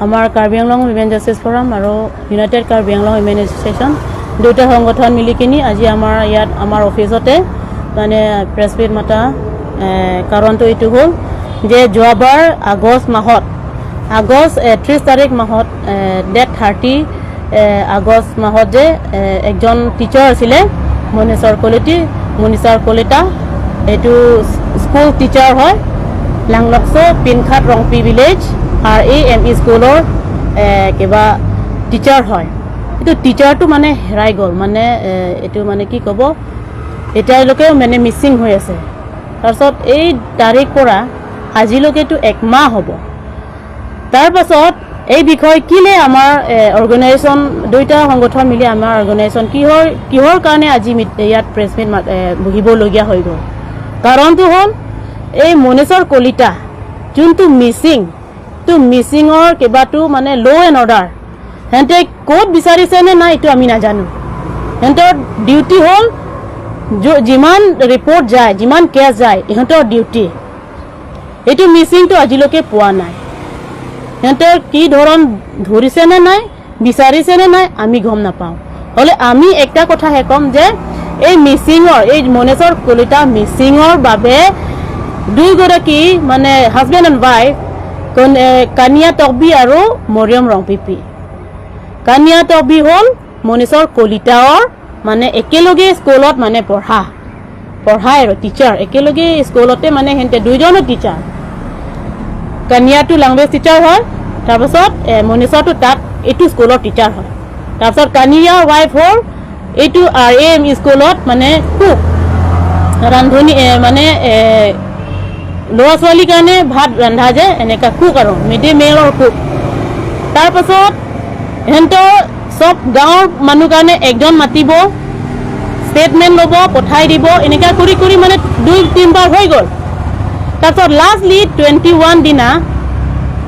আমাৰ Karbi Anglong women justice forum আৰু united Karbi Anglong women association দুটা সংগঠন মিলি কিনি আজি আমাৰ ইয়াত আমাৰ অফিচতে মানে প্ৰেছ মিট মাতা কাৰণটো এইটো হ'ল যে যোৱাবাৰ আগষ্ট 30 তাৰিখ মাহত ডেট 30 আগষ্ট মাহত যে একজন টিচাৰ আছিলে মনীষাৰ কলিতা এইটো স্কুল টিচাৰ হয় লাংলকছো পিনখাট ৰংপি ভিলেজ RAM স্কুলৰ কিবা টিচাৰ হয় এইটো টিচাৰটো মানে হেৰাই গ'ল মানে এইটো মানে কি ক'ব এতিয়ালৈকে মানে মিছিং হৈ আছে তাৰপিছত এই তাৰিখ পৰা আজিলৈকেতো 1 মাহ হ'ব তাৰপাছত এই বিষয় কিলে আমাৰ অৰ্গেনাইজেশ্যন দুইটা সংগঠন মিলি আমাৰ অৰ্গেনাইজেশ্যন কিহৰ কাৰণে আজি ইয়াত প্ৰেছ মিট বহিবলগীয়া হৈ গ'ল কাৰণটো হ'ল এই মনীষৰ কলিতা যোনটো মিছিঙৰ কিবাটো মানে ল' এণ্ড অৰ্ডাৰ সিহঁতে ক'ত বিচাৰিছে নে নাই এইটো আমি নাজানো সিহঁতৰ ডিউটি হ'ল যিমান ৰিপৰ্ট যায় যিমান কেছ যায় ইহঁতৰ ডিউটি এইটো মিছিংটো আজিলৈকে পোৱা নাই সিহঁতৰ কি ধৰণ ধৰিছে নে নাই বিচাৰিছে নে নাই আমি গম নাপাওঁ হ'লে আমি একটা কথাহে ক'ম যে এই মনীষৰ কলিতা মিছিঙৰ বাবে দুইগৰাকী মানে হাজবেণ্ড এণ্ড ৱাইফ কানিয়া তকবি আৰু মৰিয়ম ৰংপিপি কানিয়া তকবি হ'ল মনীষৰ কলিতাৰ মানে একেলগে স্কুলত মানে পঢ়ায় আৰু টিচাৰ একেলগে স্কুলতে মানে সিহঁতে দুইজনো টিচাৰ কানিয়াটো লেংগুৱেজ টিচাৰ হয় তাৰপাছত মনীষৰটো তাত এইটো স্কুলৰ টিচাৰ হয় তাৰপাছত কানিয়াৰ ৱাইফ হ'ল এইটো RAM স্কুলত মানে কুক ৰান্ধনি মানে ল'ৰা ছোৱালীৰ কাৰণে ভাত ৰন্ধা যে এনেকুৱা কুক আৰু মিড ডে মিলৰ কুক তাৰপাছত সিহঁতৰ চব গাঁৱৰ মানুহ কাৰণে একজন মাতিব ষ্টেটমেণ্ট ল'ব পঠাই দিব এনেকুৱা কৰি মানে 2-3 বাৰ হৈ গ'ল তাৰপিছত লাষ্টলি 21 দিনা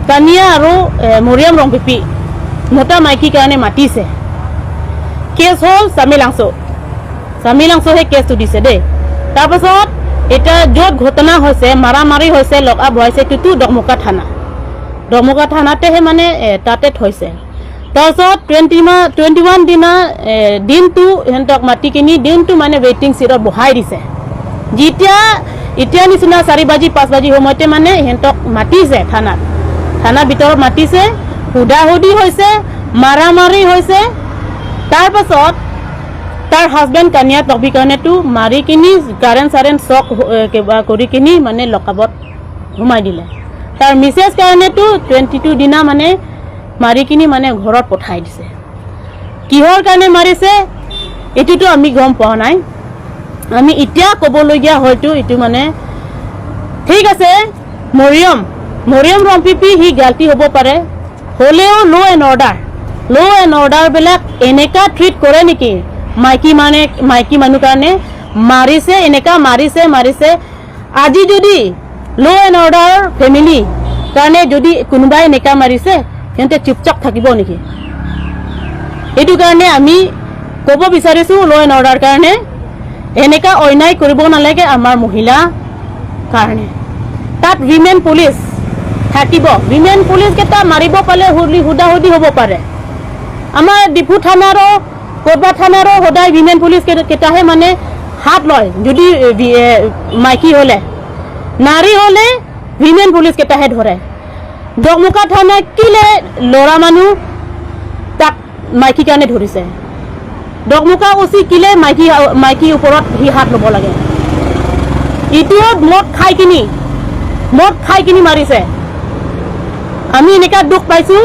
কানিয়া আৰু মৰিয়ম ৰংপিপি মতা মাইকীৰ কাৰণে মাতিছে কেছ হ'ল চামিলাংছোহে কেছটো দিছে দেই তাৰপাছত এটা য'ত ঘটনা হৈছে মাৰামাৰি হৈছে লগ আপ হৈছে এইটো দমকা থানাতেহে মানে তাতে থৈছে তাৰপিছত 21 দিনা দিনটো সিহঁতক মাতি কিনি দিনটো মানে ৱেইটিং চিটত বহাই দিছে এতিয়া নিচিনা 4 বাজি 5 বাজি সময়তে মানে সিহঁতক মাতিছে থানাৰ ভিতৰত মাতিছে সুধাসুধি হৈছে মাৰামাৰি হৈছে তাৰপাছত তাৰ হাজবেণ্ড কানিয়া তকবি কাৰণেতো মাৰি কিনি কাৰেণ্ট চক কিবা কৰি কিনি মানে লকআপত সোমাই দিলে তাৰ মিছেছ কাৰণেতো 22 দিনা মানে মাৰি কিনি মানে ঘৰত পঠাই দিছে কিহৰ কাৰণে মাৰিছে এইটোতো আমি গম পোৱা নাই আমি এতিয়া ক'বলগীয়া হয়তো এইটো মানে ঠিক আছে মৰিয়ম ৰংপিপি সি গাল্টি হ'ব পাৰে হ'লেও ল' এণ্ড অৰ্ডাৰ বিলাক এনেকা ট্ৰিট কৰে নেকি মাইকী মানুহ কাৰণে মাৰিছে এনেকা মাৰিছে আজি যদি ল' এণ্ড অৰ্ডাৰ ফেমিলি কাৰণে যদি কোনোবাই এনেকা মাৰিছে সিহঁতে চুপচাপ থাকিব নেকি এইটো কাৰণে আমি ক'ব বিচাৰিছোঁ ল' এণ্ড অৰ্ডাৰ কাৰণে এনেকা অন্যায় কৰিব নালাগে আমাৰ মহিলা কাৰণে তাত উইমেন পুলিচ থাকিব উইমেন পুলিচ কেইটা মাৰিব পালে সুধাসুধি হ'ব পাৰে আমাৰ ডিপু থানাৰো কোৰবা থানাৰো সদায় উইমেন পুলিচ কেইটাহে মানে হাত লয় যদি মাইকী হ'লে নাৰী হ'লে উইমেন পুলিচ কেইটাহে ধৰে দমকা থানা কিলে ল'ৰা মানুহ তাক মাইকী কাৰণে ধৰিছে দমকা উচি কিলে মাইকীৰ ওপৰত সি হাত ল'ব লাগে ইটোও মদ খাই কিনি মাৰিছে আমি এনেকা দুখ পাইছোঁ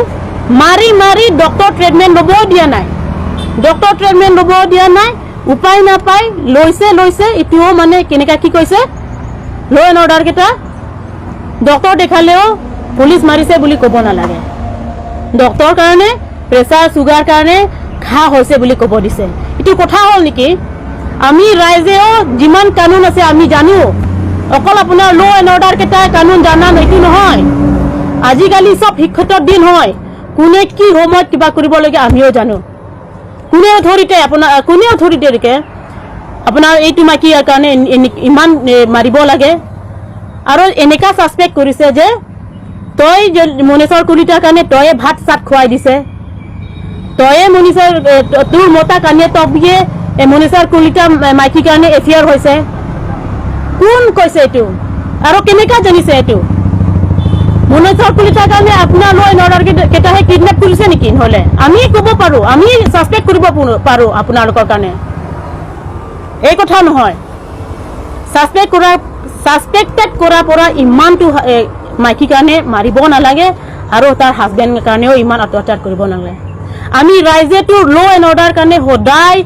মাৰি ডক্টৰ ট্ৰিটমেণ্ট ল'ব দিয়া নাই উপায় নাপায় লৈছে ইটোও মানে কেনেকা কি কৈছে ল' এণ্ড অৰ্ডাৰ কেইটা ডক্টৰ দেখালেও পুলিচ মাৰিছে বুলি ক'ব নালাগে ডক্টৰ কাৰণে প্ৰেছাৰ চুগাৰ কাৰণে ঘাঁ হৈছে বুলি ক'ব দিছে এইটো কথা হ'ল নেকি আমি ৰাইজেও যিমান কানুন আছে আমি জানো অকল আপোনাৰ ল' এণ্ড অৰ্ডাৰ কেইটা কানুন জানা এইটো নহয় আজিকালি চব শিক্ষিতৰ দিন হয় কোনে কি সময়ত কিবা কৰিবলগীয়া আমিও জানো কোনে অথৰিটিকে আপোনাৰ এইটো মাইকীৰ কাৰণে ইমান মাৰিব লাগে আৰু এনেকা সাসপেক্ট কৰিছে যে তই মনীষৰ কলিতাৰ কাৰণে তয়ে ভাত চাত খুৱাই দিছে তয়ে মনীষৰ তোৰ মতা কাৰণে তবিয়ে মনীষৰ কলিতা মাইকীৰ কাৰণে এফিয়াৰ হৈছে কোন কৈছে এইটো আৰু কেনেকা জানিছে এইটো মনীষৰ কলিতাৰ কাৰণে আপোনাৰ ল এণ্ড অৰ্ডাৰ কেইটাহে কিডনেপ কৰিছে নেকি নহ'লে আমি ক'ব পাৰোঁ আমি ছাছপেক্ট কৰিব পাৰোঁ আপোনালোকৰ কাৰণে এই কথা নহয় ছাছপেক্টেড কৰাৰ পৰা ইমানটো মাইকীৰ কাৰণে মাৰিব নালাগে আৰু তাৰ হাজবেণ্ডৰ কাৰণেও ইমান অত্যাচাৰ কৰিব নালাগে আমি ৰাইজেতো ল এণ্ড অৰ্ডাৰ কাৰণে সদায়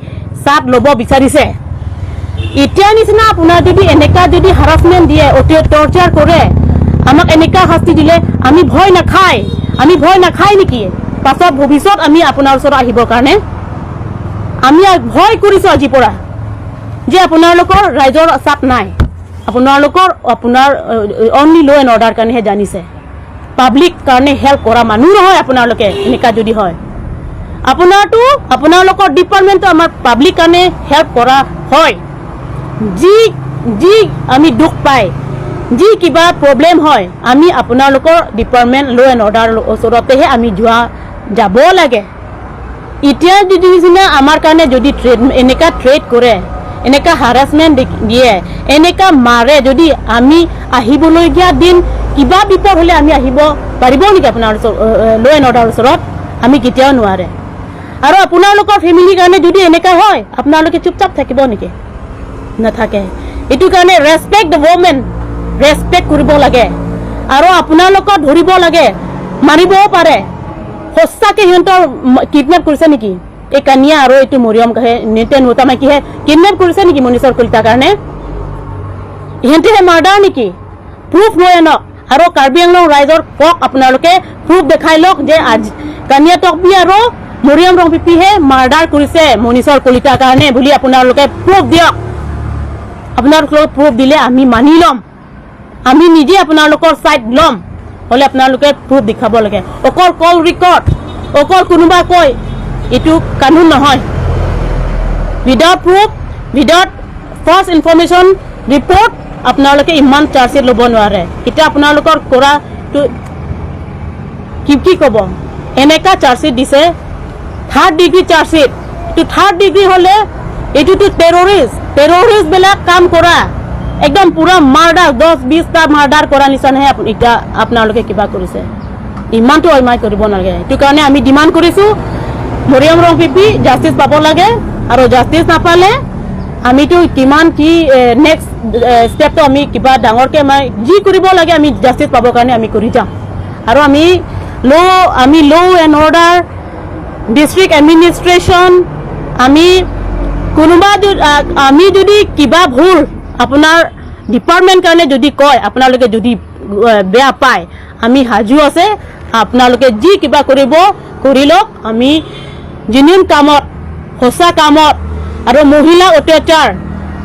চাপ ল'ব বিচাৰিছে এতিয়া নিচিনা আপোনাৰ যদি এনেকা যদি হাৰাছমেণ্ট দিয়ে টৰ্চাৰ কৰে আমাক এনেকা শাস্তি দিলে আমি ভয় নাখায় নেকি পাছত ভৱিষ্যত আমি আপোনাৰ ওচৰত আহিবৰ কাৰণে আমি ভয় কৰিছোঁ আজিৰ পৰা যে আপোনালোকৰ ৰাইজৰ চাপ নাই আপোনালোকৰ আপোনাৰ অনলি ল এণ্ড অৰ্ডাৰ কাৰণেহে জানিছে পাব্লিক কাৰণে হেল্প কৰা মানুহ নহয় আপোনালোকে এনেকা যদি হয় আপোনালোকৰ ডিপাৰ্টমেণ্টটো আমাৰ পাব্লিক কাৰণে হেল্প কৰা হয় যি আমি দুখ পাই যি কিবা প্ৰব্লেম হয় আমি আপোনালোকৰ ডিপাৰ্টমেণ্ট ল এণ্ড অৰ্ডাৰ ওচৰতেহে আমি যাব লাগে এতিয়া যদি নিচিনা আমাৰ কাৰণে যদি এনেকা থ্ৰেট কৰে এনেকা হাৰাছমেণ্ট দিয়ে এনেকা মাৰে যদি আমি আহিবলগীয়া দিন কিবা বিপদ হ'লে আমি আহিব পাৰিব নেকি আপোনাৰ ল এণ্ড অৰ্ডাৰ ওচৰত আমি কেতিয়াও নোৱাৰে আৰু আপোনালোকৰ ফেমিলিৰ কাৰণে যদি এনেকা হয় আপোনালোকে চুপচাপ থাকিব নেকি নাথাকে এইটো কাৰণে ৰেছপেক্ট দ্য ৱমেন ৰেছপেক্ট কৰিব লাগে আৰু আপোনালোকক ধৰিব লাগে মাৰিবও পাৰে সঁচাকৈ সিহঁতৰ কিডনেপ কৰিছে নেকি এই কানিয়া আৰু এইটো মৰিয়ম কাহে নেতে নতা মাইকীহে কিডনেপ কৰিছে নেকি মনীষৰ কলিতাৰ কাৰণে ইহঁতেহে মাৰ্ডাৰ নেকি প্ৰুফ লৈ আনক আৰু কাৰ্বি আংলং ৰাইজৰ কওক আপোনালোকে প্ৰুফ দেখাই লওক যে কানিয়া টকবি আৰু মৰিয়ম ৰংপিপিহে মাৰ্ডাৰ কৰিছে মনীষৰ কলিতাৰ কাৰণে বুলি আপোনালোকে প্ৰুফ দিয়ক আপোনালোকে প্ৰুফ দিলে আমি মানি ল'ম আমি নিজে আপোনালোকৰ ছাইড ল'ম হ'লে আপোনালোকে প্ৰুফ দেখাব লাগে অকল কল ৰেকৰ্ড অকল কোনোবা কয় এইটো কানুন নহয় without proof without first information report আপোনালোকে ইমান চাৰ্জশ্বিট ল'ব নোৱাৰে এতিয়া আপোনালোকৰ কৰাটো কি ক'ব এনেকা চাৰ্জশ্বিট দিছে 3rd ডিগ্ৰী চাৰ্জশ্বিট এইটো 3rd ডিগ্ৰী হ'লে এইটোতো টেৰৰিষ্টবিলাক কাম কৰা একদম পুৰা মাৰ্ডাৰ 10-20টা মাৰ্ডাৰ কৰা নিচিনাহে এতিয়া আপোনালোকে কিবা কৰিছে ইমানটো অন্যায় কৰিব নালাগে এইটো কাৰণে আমি ডিমাণ্ড কৰিছোঁ মৰিয়ম ৰংপিপি জাষ্টিছ পাব লাগে আৰু জাষ্টিছ নাপালে আমিতো কিমান কি নেক্সট ষ্টেপটো আমি কিবা ডাঙৰকৈ যি কৰিব লাগে আমি জাষ্টিছ পাবৰ কাৰণে আমি কৰি যাম আৰু আমি ল এণ্ড অৰ্ডাৰ ডিষ্ট্ৰিক্ট এডমিনিষ্ট্ৰেশ্যন আমি যদি কিবা ভুল আপোনাৰ ডিপাৰ্টমেণ্ট কাৰণে যদি কয় আপোনালোকে যদি বেয়া পায় আমি সাজু আছে আপোনালোকে যি কিবা কৰিব কৰি লওক আমি জেনুইন কামত সঁচা কামত আৰু মহিলা অত্যাচাৰ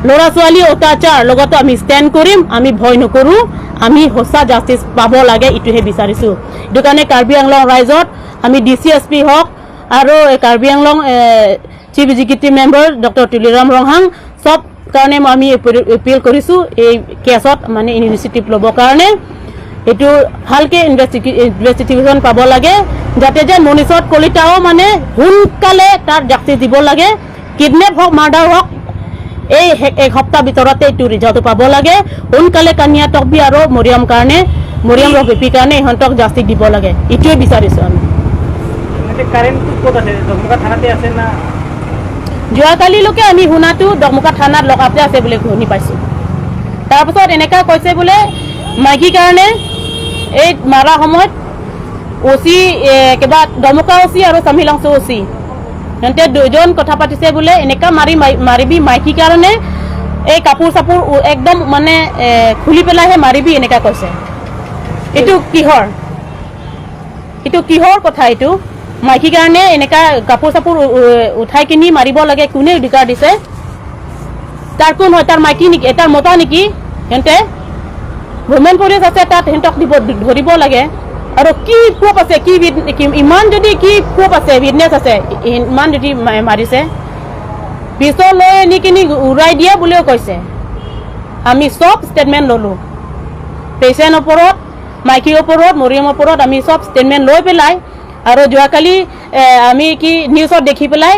ল'ৰা ছোৱালী অত্যাচাৰ লগতো আমি ষ্টেণ্ড কৰিম আমি ভয় নকৰোঁ আমি সঁচা জাষ্টিছ পাব লাগে এইটোহে বিচাৰিছোঁ এইটো কাৰণে কাৰ্বি আংলং ৰাইজত আমি DCSP হওক আৰু Karbi Anglong chief executive member doctor Tuliram Ronghang সব কাৰণে আমি এপিল কৰিছোঁ এই কেছত মানে ইনিচিয়েটিভ ল'বৰ কাৰণে এইটো ভালকৈ ইনভেষ্টিগেশ্যন পাব লাগে যাতে যে মনীষৰ কলিতাও মানে সোনকালে তাৰ জাষ্টিছ দিব লাগে কিডনেপ হওক মাৰ্ডাৰ হওক এই এক সপ্তাহ ভিতৰতে এইটো ৰিজাল্টটো পাব লাগে সোনকালে কানিয়া টকবি আৰু মৰিয়ম ৰংপিপিৰ কাৰণে ইহঁতক জাষ্টিছ দিব লাগে এইটোৱে বিচাৰিছোঁ আমি যোৱাকালিলৈকে আমি শুনাটো দমকা থানাত লকআপতে আছে বুলি শুনি পাইছোঁ তাৰপিছত এনেকুৱা কৈছে বোলে মাইকীৰ কাৰণে এই মাৰা সময়ত OC কিবা দমকা OC আৰু চামিলংছ OC সিহঁতে দুজন কথা পাতিছে বোলে এনেকুৱা মাৰিবি মাইকীৰ কাৰণে এই কাপোৰ চাপোৰ একদম মানে খুলি পেলাইহে মাৰিবি এনেকুৱা কৈছে এইটো কিহৰ কথা এইটো মাইকীৰ কাৰণে এনেকা কাপোৰ চাপোৰ উঠাই কিনি মাৰিব লাগে কোনে অধিকাৰ দিছে তাৰ কোন হয় তাৰ মাইকী নেকি তাৰ মতা নেকি সিহঁতে women police আছে তাত সিহঁতক ধৰিব লাগে আৰু কি প্ৰুফ আছে ইমান যদি কি প্ৰুফ আছে উইটনেছ আছে ইমান যদি মাৰিছে পিছলৈ নি কিনি উৰাই দিয়ে বুলিও কৈছে আমি চব ষ্টেটমেণ্ট ল'লোঁ পেচেণ্ট ওপৰত মাইকীৰ ওপৰত মৰিয়মৰ ওপৰত আমি সব ষ্টেটমেণ্ট লৈ পেলাই আৰু যোৱাকালি আমি কি নিউজত দেখি পেলাই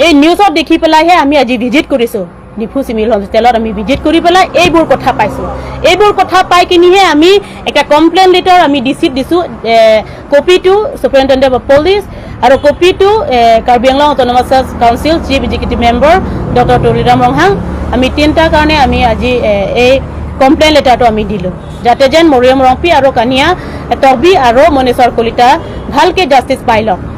এই নিউজত দেখি পেলাইহে আমি আজি ভিজিট কৰিছোঁ ডিফু চিভিল হস্পিটেলত আমি ভিজিট কৰি পেলাই এইবোৰ কথা পাইছোঁ এইবোৰ কথা পাই কিনিহে আমি এটা কমপ্লেইন লেটাৰ আমি ডিচিত দিছোঁ copy to superintendent of police আৰু copy to Karbi Anglong autonomous council chief executive member doctor Tuliram Ronghang আমি তিনিটাৰ কাৰণে আমি আজি এই কমপ্লেইন লেটাৰটো আমি দিলোঁ যাতে যেন মৰিয়ম ৰংপি আৰু কানিয়া তকবি আৰু মনেশ্বৰ কলিতা ভালকৈ জাষ্টিছ পাই লওক